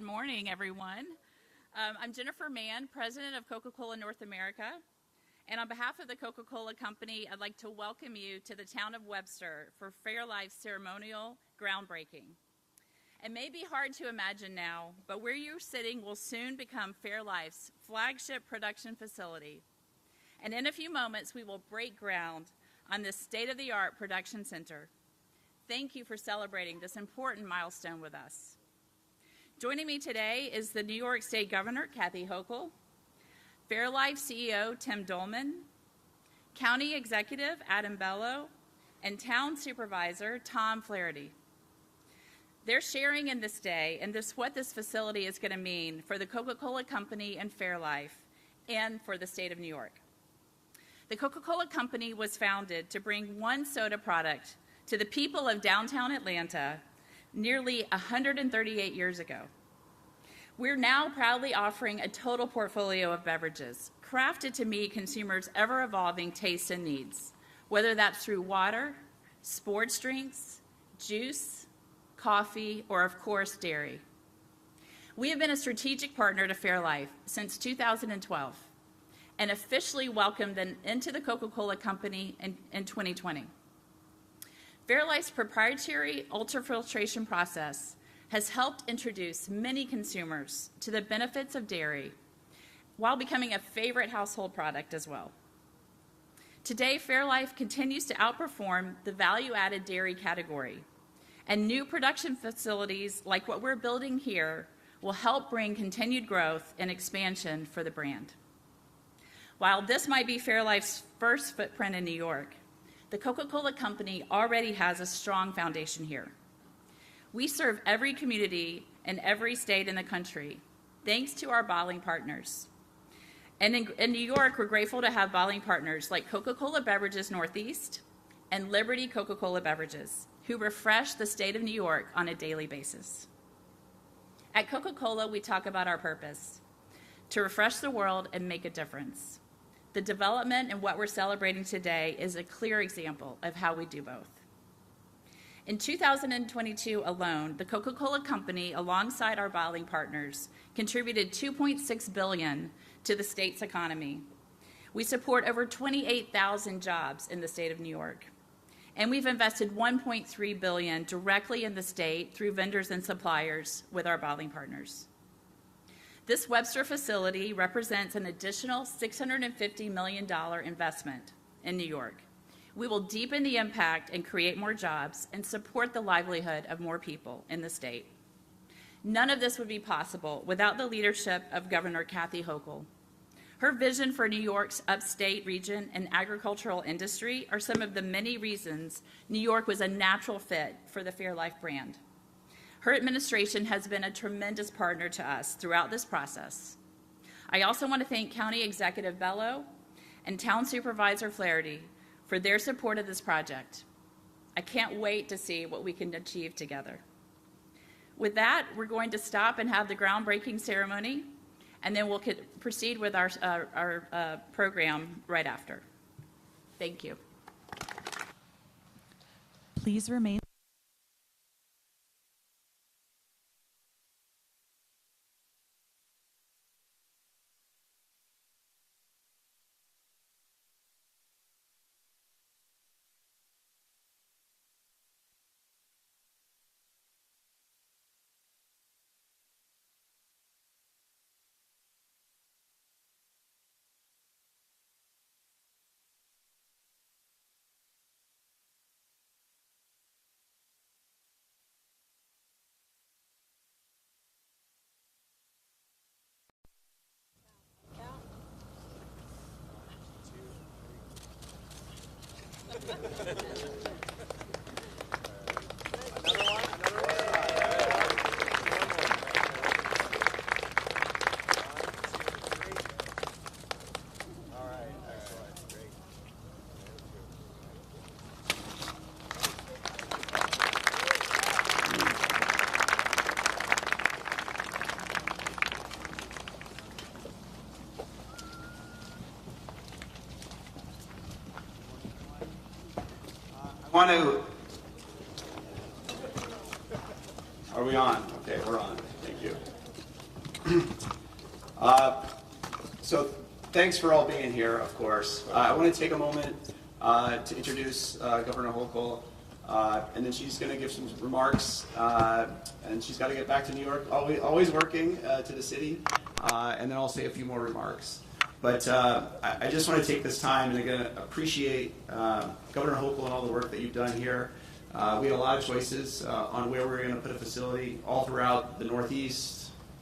morning, everyone. I'm Jennifer Mann, President of Coca-Cola North America. And on behalf of the Coca-Cola Company, I'd like to welcome you to the town of Webster for fairlife's ceremonial groundbreaking. It may be hard to imagine now, but where you're sitting will soon become fairlife's flagship production facility. And in a few moments, we will break ground on this state-of-the-art production center. Thank you for celebrating this important milestone with us. Joining me today is the New York State Governor, Kathy Hochul, Fairlife CEO, Tim Dolman, County Executive, Adam Bello, and Town Supervisor, Tom Flaherty. They're sharing in this day and what this facility is going to mean for the Coca-Cola Company and Fairlife and for the state of New York. The Coca-Cola Company was founded to bring one soda product to the people of downtown Atlanta nearly 138 years ago. We're now proudly offering a total portfolio of beverages crafted to meet consumers' ever-evolving tastes and needs, whether that's through water, sports drinks, juice, coffee, or of course, dairy. We have been a strategic partner to Fairlife since 2012 and officially welcomed them into the Coca-Cola Company in 2020. Fairlife's proprietary ultrafiltration process has helped introduce many consumers to the benefits of dairy while becoming a favorite household product as well. Today, Fairlife continues to outperform the value-added dairy category, and new production facilities like what we're building here will help bring continued growth and expansion for the brand. While this might be Fairlife's first footprint in New York, the Coca-Cola Company already has a strong foundation here. We serve every community in every state in the country, thanks to our bottling partners. And in New York, we're grateful to have bottling partners like Coca-Cola Beverages Northeast and Liberty Coca-Cola Beverages, who refresh the state of New York on a daily basis. At Coca-Cola, we talk about our purpose, to refresh the world and make a difference. The development and what we're celebrating today is a clear example of how we do both. In 2022 alone, the Coca-Cola Company, alongside our bottling partners, contributed $2.6 billion to the state's economy. We support over 28,000 jobs in the state of New York. And we've invested $1.3 billion directly in the state through vendors and suppliers with our bottling partners. This Webster facility represents an additional $650 million investment in New York. We will deepen the impact and create more jobs and support the livelihood of more people in the state. None of this would be possible without the leadership of Governor Kathy Hochul. Her vision for New York's upstate region and agricultural industry are some of the many reasons New York was a natural fit for the Fairlife brand. Her administration has been a tremendous partner to us throughout this process. I also want to thank County Executive Bello and Town Supervisor Flaherty for their support of this project. I can't wait to see what we can achieve together. With that, we're going to stop and have the groundbreaking ceremony, and then we'll proceed with our program right after. Thank you. Please remain. Want to? Are we on? Okay, we're on. Thank you. So thanks for all being here, of course. I want to take a moment to introduce Governor Hochul, and then she's going to give some remarks, and she's got to get back to New York, always working to the city, and then I'll say a few more remarks. But I just want to take this time and again appreciate Governor Hochul and all the work that you've done here. We had a lot of choices on where we were going to put a facility all throughout the Northeast,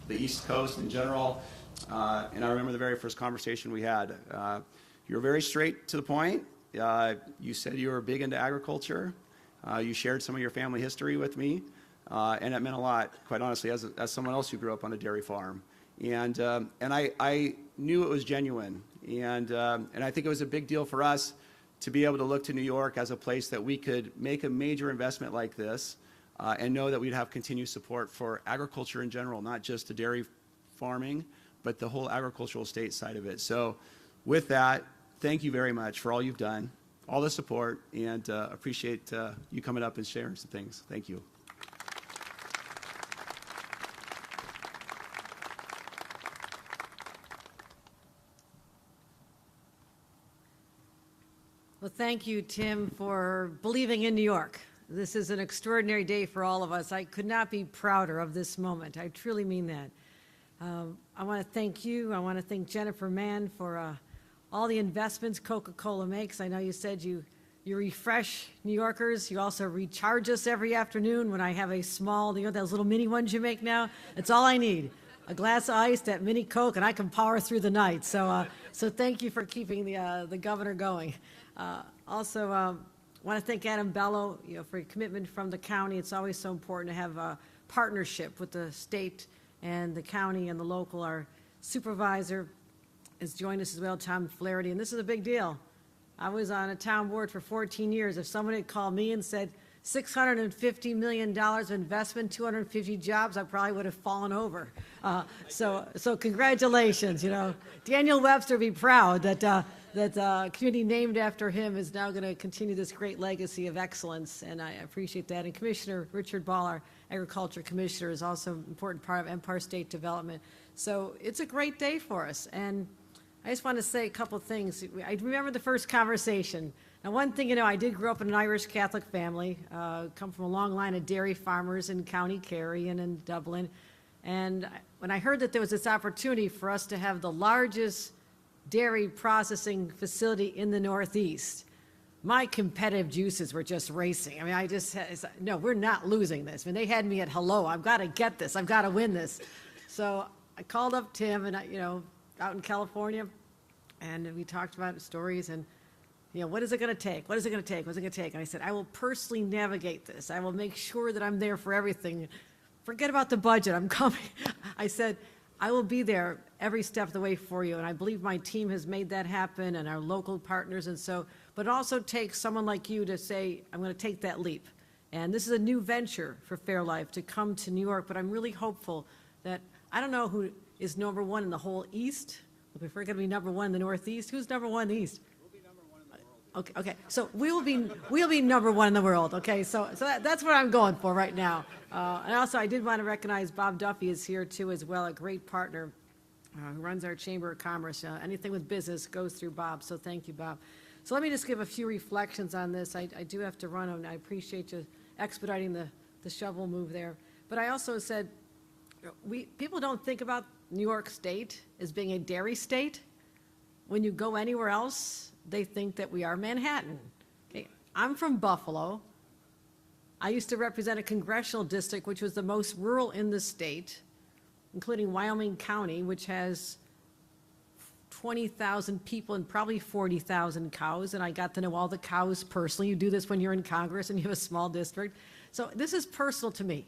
the East Coast in general. And I remember the very first conversation we had. You were very straight to the point. You said you were big into agriculture. You shared some of your family history with me, and it meant a lot, quite honestly, as someone else who grew up on a dairy farm. And I knew it was genuine, and I think it was a big deal for us to be able to look to New York as a place that we could make a major investment like this, and know that we'd have continued support for agriculture in general, not just the dairy farming, but the whole agricultural state side of it. So with that, thank you very much for all you've done, all the support, and appreciate you coming up and sharing some things. Thank you. Well, thank you, Tim, for believing in New York. This is an extraordinary day for all of us. I could not be prouder of this moment. I truly mean that. I want to thank you. I want to thank Jennifer Mann for all the investments Coca-Cola makes. I know you said you refresh New Yorkers. You also recharge us every afternoon when I have a small, those little mini ones you make now. It's all I need. A glass of ice, that mini Coke, and I can power through the night. So thank you for keeping the governor going. Also, want to thank Adam Bello, for your commitment from the county. It's always so important to have a partnership with the state and the county and the local. Our supervisor has joined us as well, Tom Flaherty, and this is a big deal. I was on a town board for 14 years. If someone had called me and said $650 million of investment, 250 jobs, I probably would have fallen over. So congratulations. Daniel Webster be proud that the community named after him is now going to continue this great legacy of excellence, and I appreciate that. And Commissioner Richard Ball, our Agriculture Commissioner, is also an important part of Empire State Development. So it's a great day for us, and I just want to say a couple things. I remember the first conversation. Now, one thing, I did grow up in an Irish Catholic family, come from a long line of dairy farmers in County Kerry and in Dublin, and when I heard that there was this opportunity for us to have the largest dairy processing facility in the Northeast, my competitive juices were just racing. I mean, I just had, no, we're not losing this. I mean, they had me at hello. I've got to get this. I've got to win this. So I called up Tim, and out in California, and we talked about stories and, what is it going to take? What is it going to take? What's it going to take? And I said, I will personally navigate this. I will make sure that I'm there for everything. Forget about the budget. I'm coming. I said, I will be there every step of the way for you, and I believe my team has made that happen, and our local partners, and so, but it also takes someone like you to say, I'm going to take that leap. And this is a new venture for Fairlife to come to New York, but I'm really hopeful that, I don't know who is number one in the whole East. If we're going to be number one in the Northeast, who's number one in the East? We'll be number one in the world. Okay. So we'll be number one in the world. Okay. So that's what I'm going for right now. And also, I did want to recognize Bob Duffy is here too as well, a great partner who runs our Chamber of Commerce. Anything with business goes through Bob. So thank you, Bob. So let me just give a few reflections on this. I do have to run, and I appreciate you expediting the shovel move there. But I also said, people don't think about New York State as being a dairy state. When you go anywhere else, they think that we are Manhattan. Okay. I'm from Buffalo. I used to represent a congressional district which was the most rural in the state, including Wyoming County, which has 20,000 people and probably 40,000 cows, and I got to know all the cows personally. You do this when you're in Congress and you have a small district. So this is personal to me.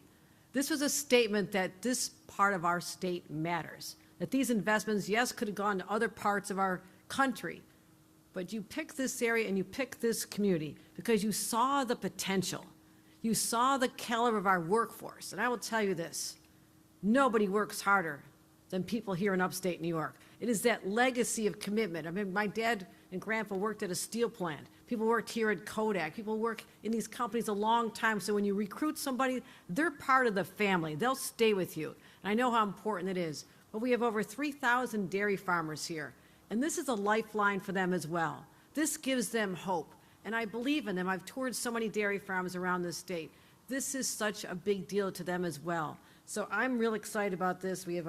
This was a statement that this part of our state matters, that these investments, yes, could have gone to other parts of our country, but you picked this area and you picked this community because you saw the potential. You saw the caliber of our workforce. And I will tell you this, nobody works harder than people here in upstate New York. It is that legacy of commitment. I mean, my dad and grandpa worked at a steel plant. People worked here at Kodak. People work in these companies a long time. So when you recruit somebody, they're part of the family. They'll stay with you. And I know how important it is. but we have over 3,000 dairy farmers here, and this is a lifeline for them as well. This gives them hope, and I believe in them. I've toured so many dairy farms around this state. This is such a big deal to them as well. So I'm real excited about this. We've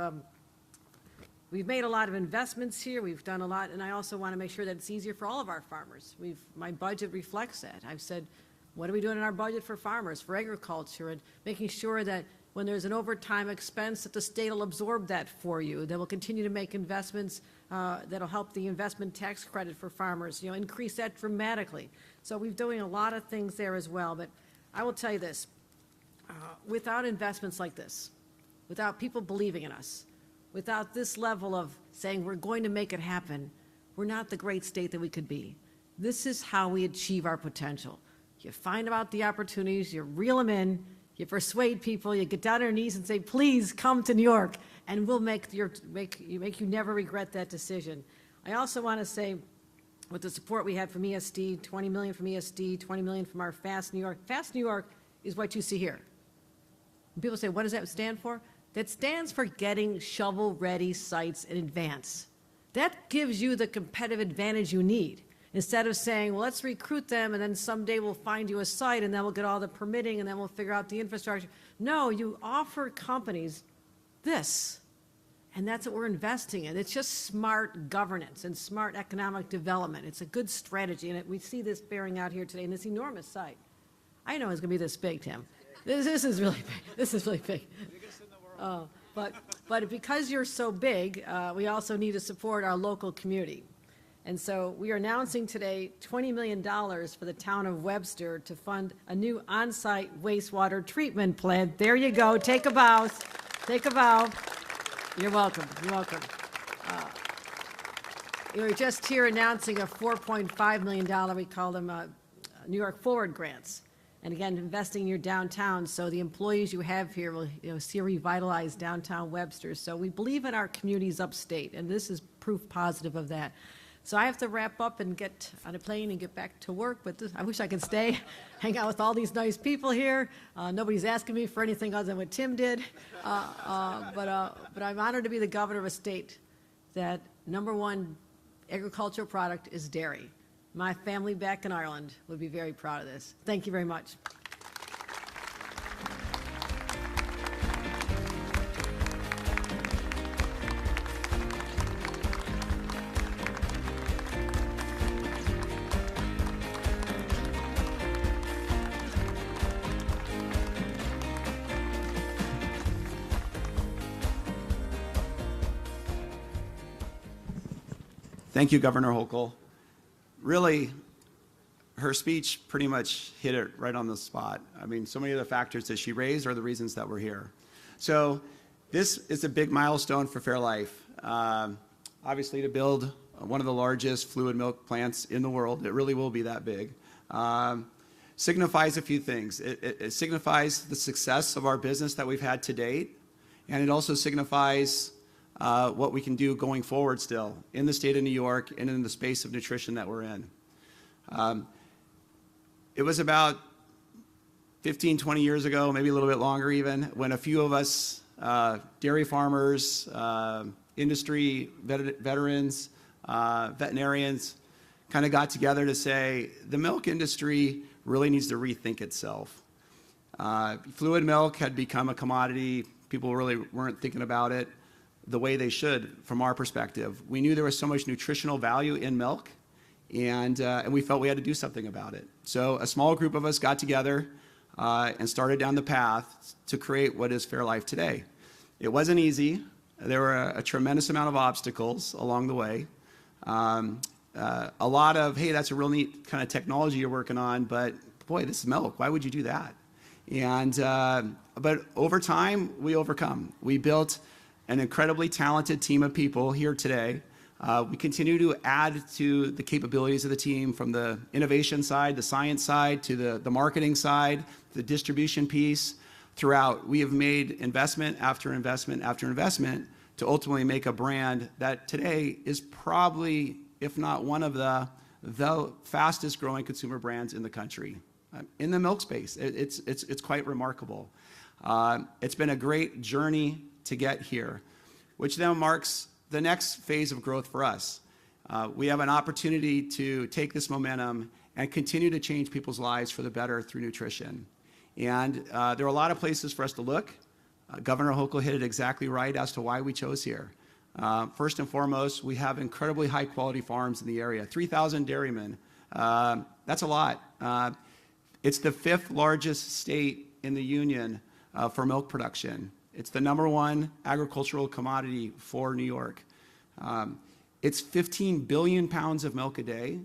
made a lot of investments here. We've done a lot, and I also want to make sure that it's easier for all of our farmers. My budget reflects that. I've said, what are we doing in our budget for farmers, for agriculture, and making sure that when there's an overtime expense, that the state will absorb that for you. That will continue to make investments that'll help the investment tax credit for farmers, increase that dramatically. So we're doing a lot of things there as well. But I will tell you this, without investments like this, without people believing in us, without this level of saying we're going to make it happen, we're not the great state that we could be. This is how we achieve our potential. You find out the opportunities, you reel them in, you persuade people, you get down on your knees and say, please come to New York, and we'll make you never regret that decision. I also want to say, with the support we had from ESD, 20 million from ESD, 20 million from our Fast New York. Fast New York is what you see here. When people say, what does that stand for? That stands for getting shovel-ready sites in advance. That gives you the competitive advantage you need. Instead of saying, well, let's recruit them, and then someday we'll find you a site, and then we'll get all the permitting, and then we'll figure out the infrastructure. No, you offer companies this, and that's what we're investing in. It's just smart governance and smart economic development. It's a good strategy, and we see this bearing out here today in this enormous site. I know it's going to be this big, Tim. This is really big. This is really big. But because you're so big, we also need to support our local community. And so we are announcing today $20 million for the town of Webster to fund a new on-site wastewater treatment plant. There you go. Take a bow. Take a bow. You're welcome. You're welcome. We were just here announcing a $4.5 million, we call them New York Forward grants. And again, investing in your downtown, so the employees you have here will see a revitalized downtown Webster. So we believe in our communities upstate, and this is proof positive of that. So I have to wrap up and get on a plane and get back to work, but I wish I could stay, hang out with all these nice people here. Nobody's asking me for anything other than what Tim did. But I'm honored to be the governor of a state that #1 agricultural product is dairy. My family back in Ireland would be very proud of this. Thank you very much. Thank you, Governor Hochul. Really, her speech pretty much hit it right on the spot. I mean, so many of the factors that she raised are the reasons that we're here. So this is a big milestone for Fairlife. Obviously, to build one of the largest fluid milk plants in the world, it really will be that big, signifies a few things. It signifies the success of our business that we've had to date, and it also signifies what we can do going forward still in the state of New York and in the space of nutrition that we're in. It was about 15, 20 years ago, maybe a little bit longer even, when a few of us, dairy farmers, industry veterans, veterinarians, kind of got together to say the milk industry really needs to rethink itself. Fluid milk had become a commodity. People really weren't thinking about it the way they should from our perspective. We knew there was so much nutritional value in milk, and we felt we had to do something about it. So a small group of us got together and started down the path to create what is Fairlife today. It wasn't easy. There were a tremendous amount of obstacles along the way. A lot of, hey, that's a real neat kind of technology you're working on, but boy, this is milk. Why would you do that? And but over time, we overcome. We built an incredibly talented team of people here today. We continue to add to the capabilities of the team from the innovation side, the science side, to the marketing side, the distribution piece. Throughout, we have made investment after investment after investment to ultimately make a brand that today is probably, if not one of the fastest growing consumer brands in the country. In the milk space, it's quite remarkable. It's been a great journey to get here. which then marks the next phase of growth for us. We have an opportunity to take this momentum and continue to change people's lives for the better through nutrition. And there are a lot of places for us to look. Governor Hochul hit it exactly right as to why we chose here. First and foremost, we have incredibly high-quality farms in the area, 3,000 dairymen. That's a lot. It's the 5th largest state in the union for milk production. It's the #1 agricultural commodity for New York. It's 15 billion pounds of milk a day,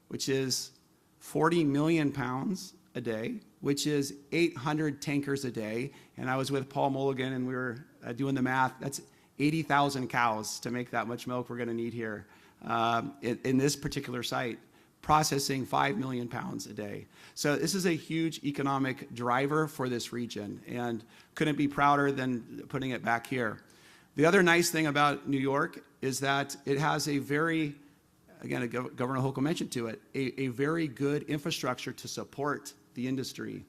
which is 40 million pounds a day, which is 800 tankers a day. And I was with Paul Mulligan, and we were doing the math. That's 80,000 cows to make that much milk we're going to need here in this particular site, processing 5 million pounds a day. So this is a huge economic driver for this region, and couldn't be prouder than putting it back here. The other nice thing about New York is that it has a very, again, Governor Hochul mentioned to it, a very good infrastructure to support the industry.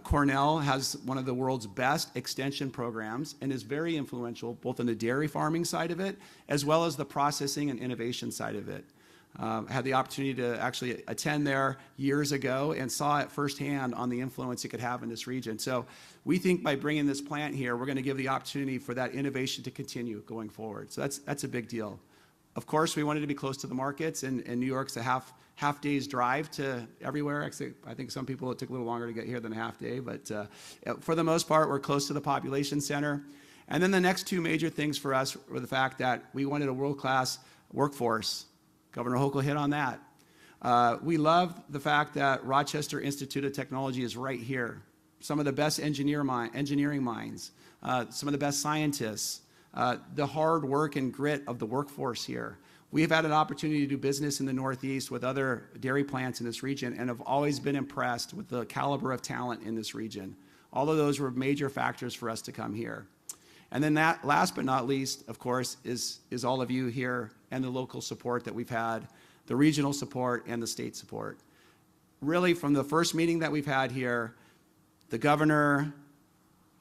Cornell has one of the world's best extension programs and is very influential both on the dairy farming side of it as well as the processing and innovation side of it. I had the opportunity to actually attend there years ago and saw it firsthand on the influence it could have in this region. So we think by bringing this plant here, we're going to give the opportunity for that innovation to continue going forward. So that's a big deal. Of course, we wanted to be close to the markets, and New York's a half day's drive to everywhere. Actually, I think some people, it took a little longer to get here than a half day, but for the most part, we're close to the population center. And then the next two major things for us were the fact that we wanted a world-class workforce. Governor Hochul hit on that. We love the fact that Rochester Institute of Technology is right here. Some of the best engineering minds, some of the best scientists, the hard work and grit of the workforce here. We have had an opportunity to do business in the Northeast with other dairy plants in this region and have always been impressed with the caliber of talent in this region. All of those were major factors for us to come here. And then that, last but not least, of course, is all of you here and the local support that we've had, the regional support and the state support. Really, from the first meeting that we've had here, the governor,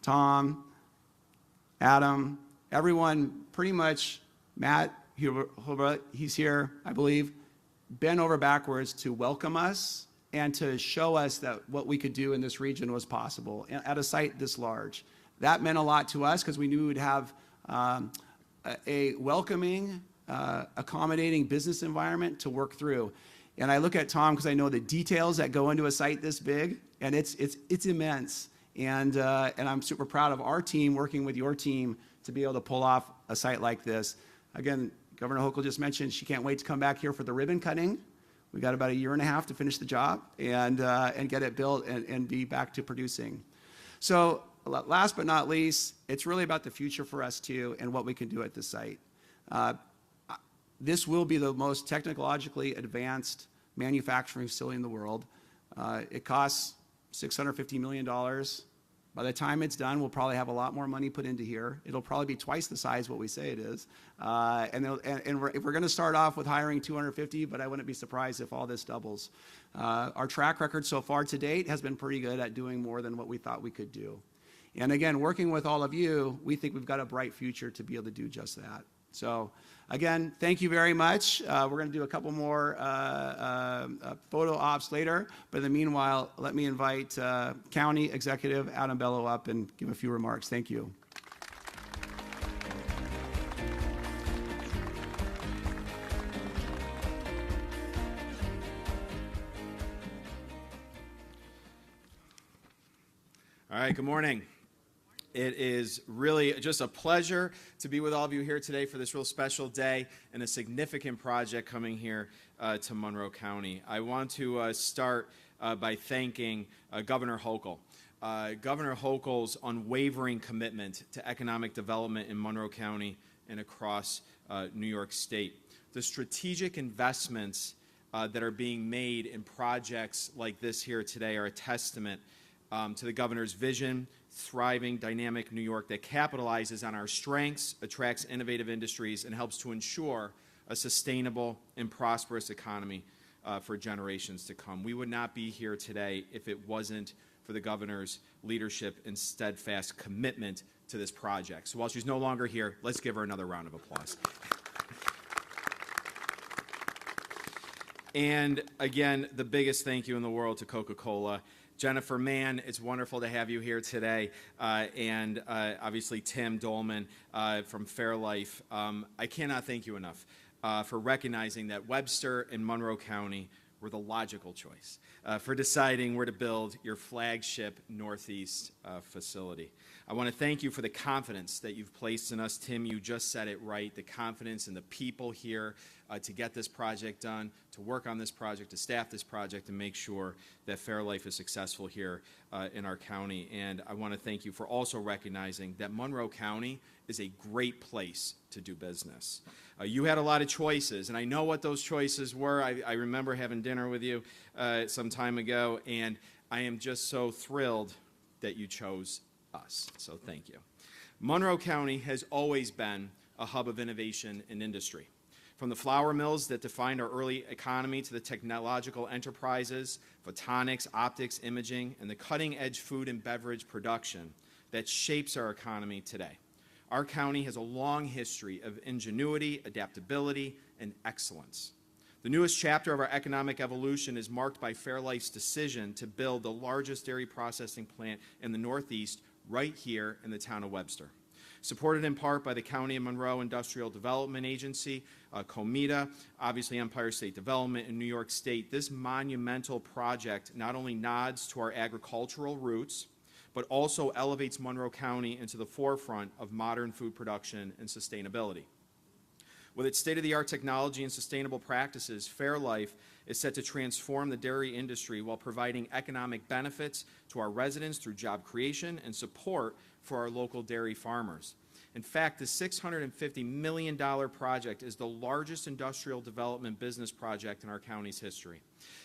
Tom, Adam, everyone pretty much, Matt, he's here, I believe, bent over backwards to welcome us and to show us that what we could do in this region was possible at a site this large. That meant a lot to us because we knew we would have a welcoming, accommodating business environment to work through. And I look at Tom because I know the details that go into a site this big, and it's immense. And I'm super proud of our team working with your team to be able to pull off a site like this. Again, Governor Hochul just mentioned she can't wait to come back here for the ribbon cutting. We got about 1.5 years to finish the job and get it built and be back to producing. So last but not least, it's really about the future for us too and what we can do at this site. This will be the most technologically advanced manufacturing facility in the world. It costs $650 million. By the time it's done, we'll probably have a lot more money put into here. It'll probably be twice the size what we say it is. And we're going to start off with hiring 250, but I wouldn't be surprised if all this doubles. Our track record so far to date has been pretty good at doing more than what we thought we could do. And again, working with all of you, we think we've got a bright future to be able to do just that. So again, thank you very much. We're going to do a couple more photo ops later, but in the meanwhile, let me invite County Executive Adam Bello up and give a few remarks. Thank you. All right, good morning. It is really just a pleasure to be with all of you here today for this real special day and a significant project coming here to Monroe County. I want to start by thanking Governor Hochul. Governor Hochul's unwavering commitment to economic development in Monroe County and across New York State. The strategic investments that are being made in projects like this here today are a testament to the governor's vision, thriving, dynamic New York that capitalizes on our strengths, attracts innovative industries, and helps to ensure a sustainable and prosperous economy for generations to come. We would not be here today if it wasn't for the governor's leadership and steadfast commitment to this project. So while she's no longer here, let's give her another round of applause. And again, the biggest thank you in the world to Coca-Cola. Jennifer Mann, it's wonderful to have you here today. And obviously Tim Dolman from Fairlife. I cannot thank you enough for recognizing that Webster and Monroe County were the logical choice for deciding where to build your flagship Northeast facility. I want to thank you for the confidence that you've placed in us. Tim, you just said it right, the confidence in the people here to get this project done, to work on this project, to staff this project, and make sure that Fairlife is successful here in our county. And I want to thank you for also recognizing that Monroe County is a great place to do business. You had a lot of choices, and I know what those choices were. I remember having dinner with you some time ago, and I am just so thrilled that you chose us. So thank you. Monroe County has always been a hub of innovation and industry. From the flour mills that defined our early economy to the technological enterprises, photonics, optics, imaging, and the cutting-edge food and beverage production that shapes our economy today. Our county has a long history of ingenuity, adaptability, and excellence. The newest chapter of our economic evolution is marked by Fairlife's decision to build the largest dairy processing plant in the Northeast right here in the town of Webster. Supported in part by the County of Monroe Industrial Development Agency, COMITA, obviously Empire State Development in New York State, this monumental project not only nods to our agricultural roots, but also elevates Monroe County into the forefront of modern food production and sustainability. With its state-of-the-art technology and sustainable practices, Fairlife is set to transform the dairy industry while providing economic benefits to our residents through job creation and support for our local dairy farmers. In fact, the $650 million project is the largest industrial development business project in our county's history.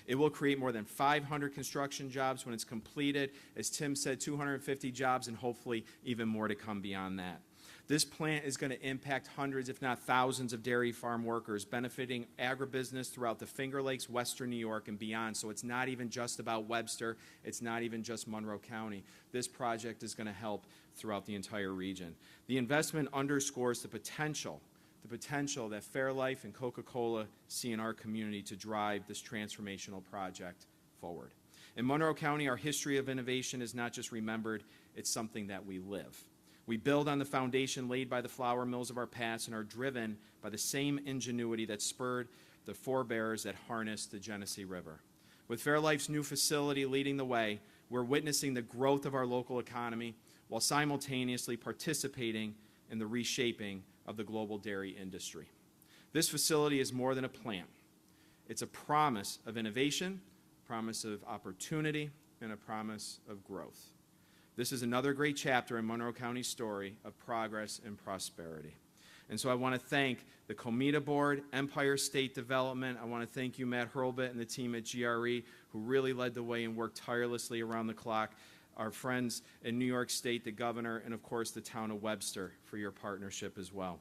It will create more than 500 construction jobs when it's completed. As Tim said, 250 jobs and hopefully even more to come beyond that. This plant is going to impact hundreds, if not thousands, of dairy farm workers, benefiting agribusiness throughout the Finger Lakes, Western New York, and beyond. So it's not even just about Webster. It's not even just Monroe County. This project is going to help throughout the entire region. The investment underscores the potential that Fairlife and Coca-Cola see in our community to drive this transformational project forward. In Monroe County, our history of innovation is not just remembered, it's something that we live. We build on the foundation laid by the flour mills of our past and are driven by the same ingenuity that spurred the forebears that harnessed the Genesee River. With Fairlife's new facility leading the way, we're witnessing the growth of our local economy while simultaneously participating in the reshaping of the global dairy industry. This facility is more than a plant. It's a promise of innovation, promise of opportunity, and a promise of growth. This is another great chapter in Monroe County's story of progress and prosperity. And so I want to thank the COMITA Board, Empire State Development. I want to thank you, Matt Hurlbut, and the team at GRE, who really led the way and worked tirelessly around the clock. Our friends in New York State, the governor, and of course the town of Webster for your partnership as well.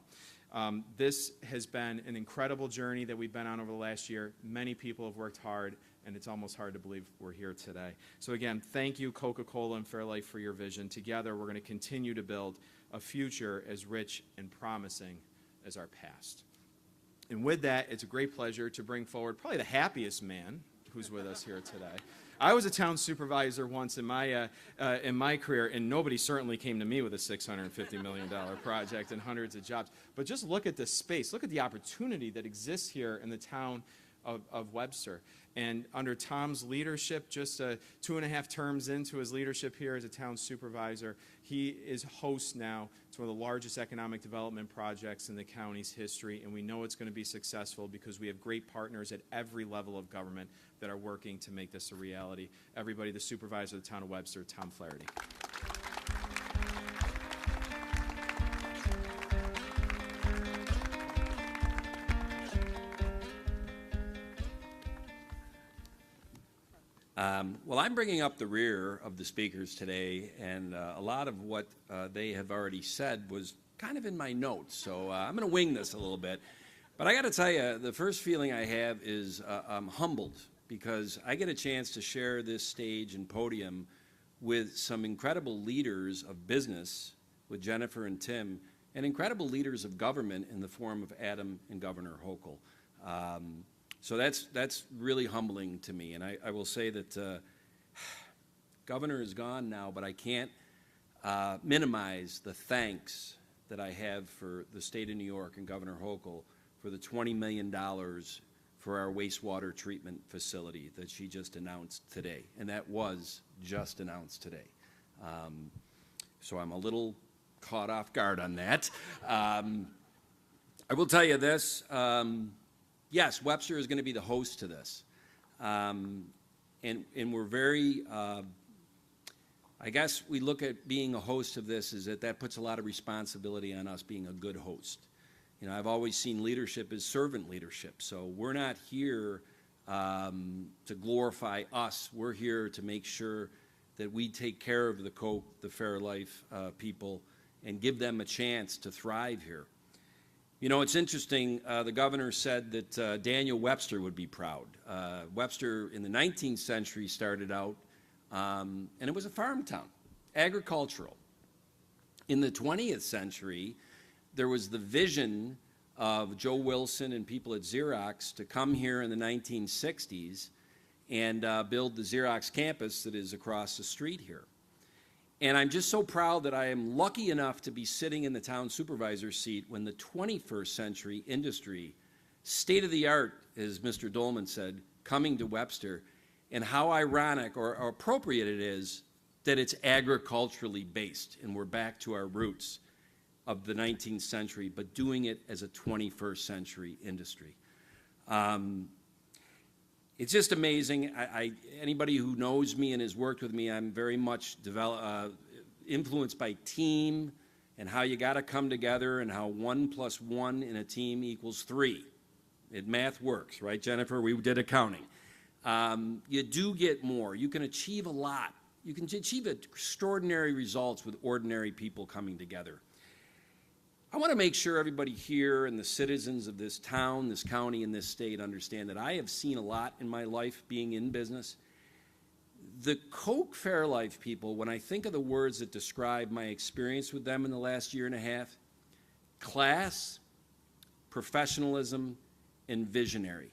This has been an incredible journey that we've been on over the last year. Many people have worked hard, and it's almost hard to believe we're here today. So again, thank you, Coca-Cola and Fairlife, for your vision. Together, we're going to continue to build a future as rich and promising as our past. And with that, it's a great pleasure to bring forward probably the happiest man who's with us here today. I was a town supervisor once in my career, and nobody certainly came to me with a $650 million project and hundreds of jobs. But just look at the space. Look at the opportunity that exists here in the town of Webster. And under Tom's leadership, just 2.5 terms into his leadership here as a town supervisor, he is host now to one of the largest economic development projects in the county's history, and we know it's going to be successful because we have great partners at every level of government that are working to make this a reality. Everybody, the supervisor of the town of Webster, Tom Flaherty. Well, I'm bringing up the rear of the speakers today, and a lot of what they have already said was kind of in my notes, so I'm going to wing this a little bit. But I got to tell you, the first feeling I have is I'm humbled because I get a chance to share this stage and podium with some incredible leaders of business with Jennifer and Tim, and incredible leaders of government in the form of Adam and Governor Hochul. So that's really humbling to me. And I will say that Governor is gone now, but I can't minimize the thanks that I have for the state of New York and Governor Hochul for the $20 million for our wastewater treatment facility that she just announced today. And that was just announced today. So I'm a little caught off guard on that. I will tell you this. Yes, Webster is going to be the host to this. And we're very, I guess we look at being a host of this is that puts a lot of responsibility on us being a good host. You know, I've always seen leadership as servant leadership. So we're not here to glorify us. We're here to make sure that we take care of the Coke, the Fairlife people, and give them a chance to thrive here. You know, it's interesting, the governor said that Daniel Webster would be proud. Webster in the 19th century started out, and it was a farm town, agricultural. In the 20th century, there was the vision of Joe Wilson and people at Xerox to come here in the 1960s and build the Xerox campus that is across the street here. And I'm just so proud that I am lucky enough to be sitting in the town supervisor's seat when the 21st century industry, state of the art, as Mr. Dolman said, coming to Webster, and how ironic or appropriate it is that it's agriculturally based and we're back to our roots of the 19th century, but doing it as a 21st century industry. It's just amazing. Anybody who knows me and has worked with me, I'm very much influenced by team and how you got to come together and how 1 + 1 in a team equals 3. Math works, right, Jennifer? We did accounting. You do get more. You can achieve a lot. You can achieve extraordinary results with ordinary people coming together. I want to make sure everybody here and the citizens of this town, this county, and this state understand that I have seen a lot in my life being in business. The Coke Fairlife people, when I think of the words that describe my experience with them in the last year and a half, class, professionalism, and visionary.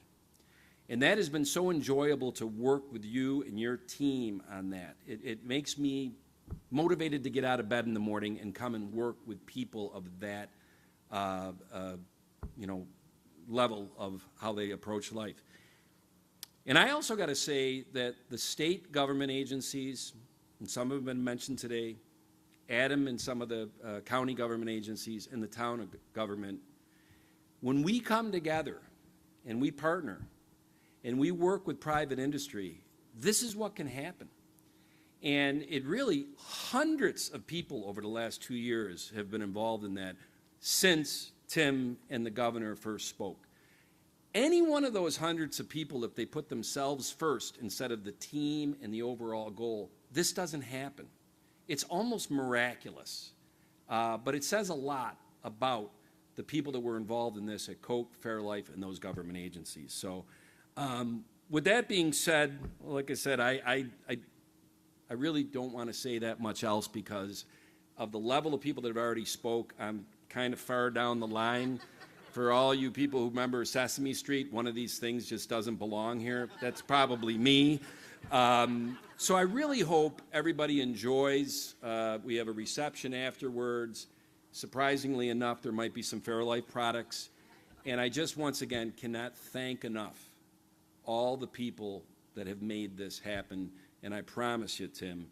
And that has been so enjoyable to work with you and your team on that. It makes me motivated to get out of bed in the morning and come and work with people of that, level of how they approach life. And I also got to say that the state government agencies, and some have been mentioned today, Adam and some of the county government agencies and the town government, when we come together and we partner and we work with private industry, this is what can happen. And it really, hundreds of people over the last 2 years have been involved in that since Tim and the governor first spoke. Any one of those hundreds of people, if they put themselves first instead of the team and the overall goal, this doesn't happen. It's almost miraculous. But it says a lot about the people that were involved in this at Coke, Fairlife, and those government agencies. So with that being said, like I said, I really don't want to say that much else because of the level of people that have already spoke. I'm kind of far down the line. For all you people who remember Sesame Street, one of these things just doesn't belong here. That's probably me. So I really hope everybody enjoys. We have a reception afterwards. Surprisingly enough, there might be some Fairlife products. And I just once again cannot thank enough all the people that have made this happen. And I promise you, Tim,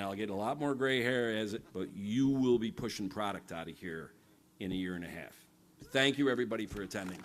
I'll get a lot more gray hair but you will be pushing product out of here in a year and a half. Thank you, everybody, for attending.